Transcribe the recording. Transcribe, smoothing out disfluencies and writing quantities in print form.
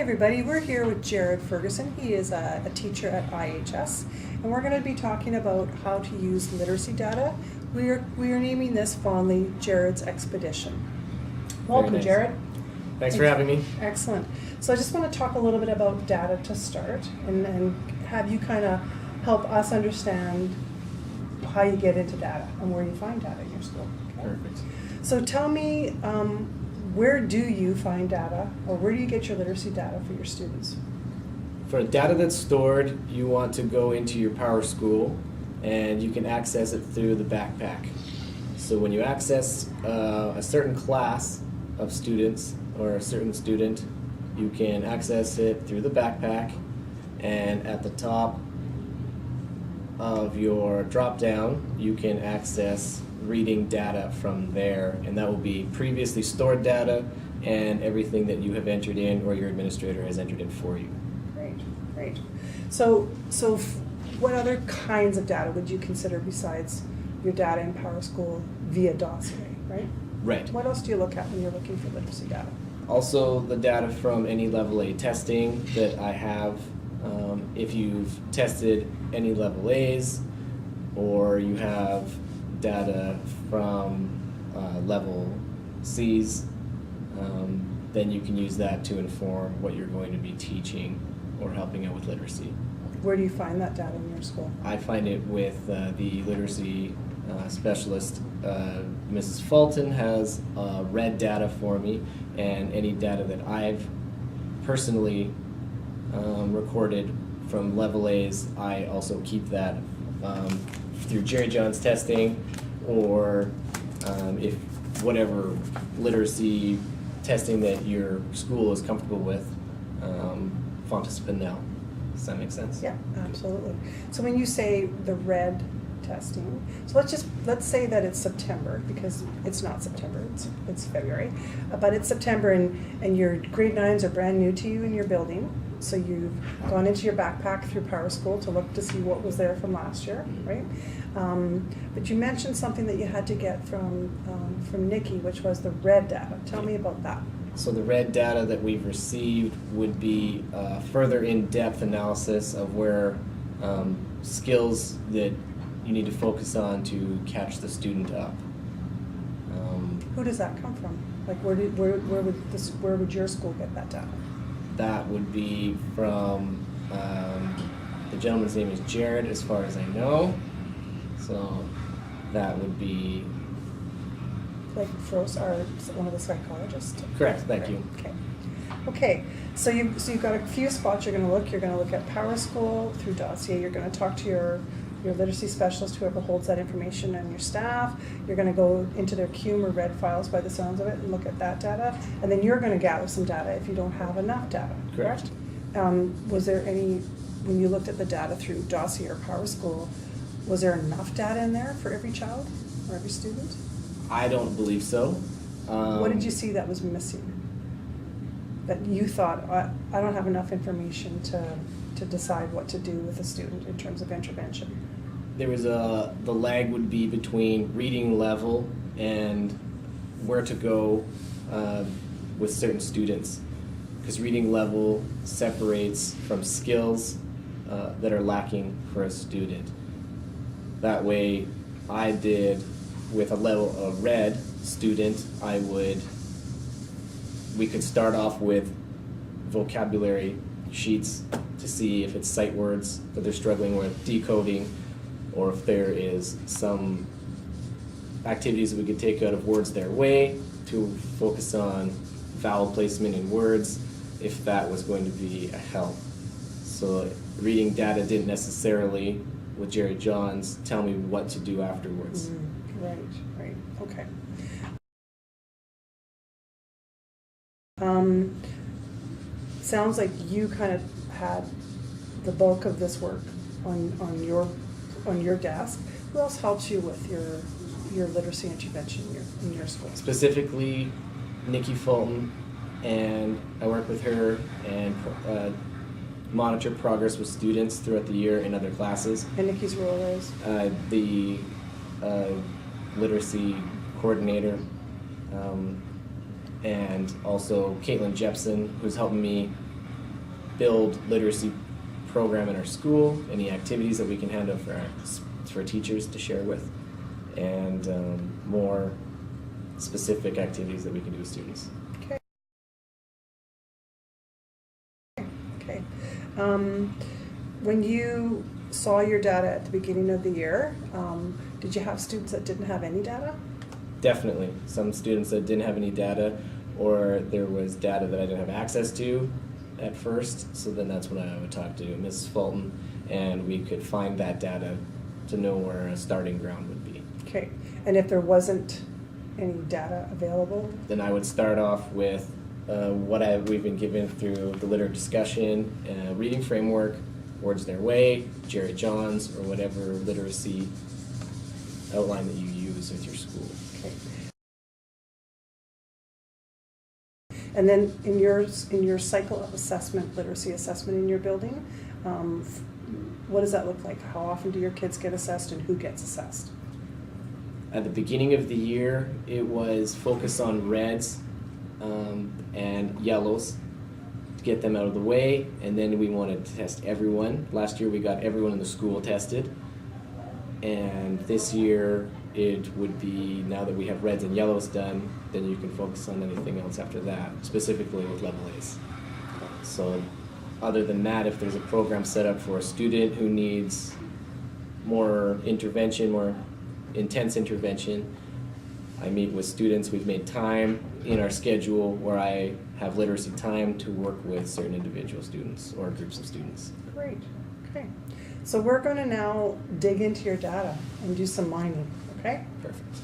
everybody, we're here with Jerod Ferguson. He is a teacher at IHS, and we're going to be talking about how to use literacy data. We are naming this fondly Jerod's Expedition. Welcome, nice. Jerod. Thanks for having me. Excellent. So I just want to talk a little bit about data to start, and have you kind of help us understand how you get into data and where you find data in your school. Okay? Perfect. So tell me, where do you find data, or where do you get your literacy data for your students? For data that's stored, you want to go into your PowerSchool, and you can access it through the backpack. So when you access a certain class of students or a certain student, you can access it through the backpack, and at the top of your drop-down, you can access reading data from there, and that will be previously stored data and everything that you have entered in or your administrator has entered in for you. Great, great. So what other kinds of data would you consider besides your data in PowerSchool via dossier, right? Right. What else do you look at when you're looking for literacy data? Also, the data from any level A testing that I have. If you've tested any level A's, or you have data from level C's, then you can use that to inform what you're going to be teaching or helping out with literacy. Where do you find that data in your school? I find it with the literacy specialist. Mrs. Fulton has read data for me, and any data that I've personally recorded from level A's, I also keep that through Jerry John's testing, or if whatever literacy testing that your school is comfortable with, Fontes Pinnell. Does that make sense? Yeah, absolutely. So when you say the red testing, so let's say that it's September, because it's not September, it's February, but it's September, and your grade 9s are brand new to you in your building. So you've gone into your backpack through PowerSchool to look to see what was there from last year, right? But you mentioned something that you had to get from Nikki, which was the red data. Tell me about that. So the red data that we've received would be further in-depth analysis of where skills that you need to focus on to catch the student up. Who does that come from? Like where would your school get that data? That would be from the gentleman's name is Jerod, as far as I know. So that would be like Frost, or one of the psychologists. correct. Thank you. Okay. Okay. So you've got a few spots you're going to look. You're going to look at PowerSchool through dossier. You're going to talk to your literacy specialist, whoever holds that information, and your staff. You're going to go into their CUME or RED files by the sounds of it and look at that data. And then you're going to gather some data if you don't have enough data, correct? Was there any, when you looked at the data through dossier or PowerSchool, was there enough data in there for every child or every student? I don't believe so. What did you see that was missing? That you thought, I don't have enough information to decide what to do with a student in terms of intervention? There was the lag would be between reading level and where to go with certain students, because reading level separates from skills that are lacking for a student. That way, I did with a level of red student, we could start off with vocabulary sheets to see if it's sight words that they're struggling with decoding, or if there is some activities that we could take out of words their way to focus on vowel placement in words, if that was going to be a help. So reading data didn't necessarily, with Jerry Johns, tell me what to do afterwards. Right, okay. Sounds like you kind of had the bulk of this work on your desk. Who else helps you with your literacy intervention in your school? Specifically, Nikki Fulton, and I work with her and monitor progress with students throughout the year in other classes. And Nikki's role is? The literacy coordinator, and also Caitlin Jepson, who's helping me build literacy program in our school, any activities that we can hand out for teachers to share with, and more specific activities that we can do with students. Okay. Okay. When you saw your data at the beginning of the year, did you have students that didn't have any data? Definitely. Some students that didn't have any data, or there was data that I didn't have access to at first, so then that's when I would talk to Mrs. Fulton, and we could find that data to know where a starting ground would be. Okay. And if there wasn't any data available? Then I would start off with what we've been given through the literate discussion, reading framework, Words Their Way, Jerry Johns, or whatever literacy outline that you use with your school. Okay. And then in your cycle of assessment, literacy assessment in your building, what does that look like? How often do your kids get assessed, and who gets assessed? At the beginning of the year, it was focused on reds and yellows to get them out of the way, and then we wanted to test everyone. Last year we got everyone in the school tested, and this year it would be, now that we have reds and yellows done, then you can focus on anything else after that, specifically with level A's. So other than that, if there's a program set up for a student who needs more intervention, more intense intervention, I meet with students. We've made time in our schedule where I have literacy time to work with certain individual students or groups of students. Great. Okay. So we're going to now dig into your data and do some mining. Okay? Perfect.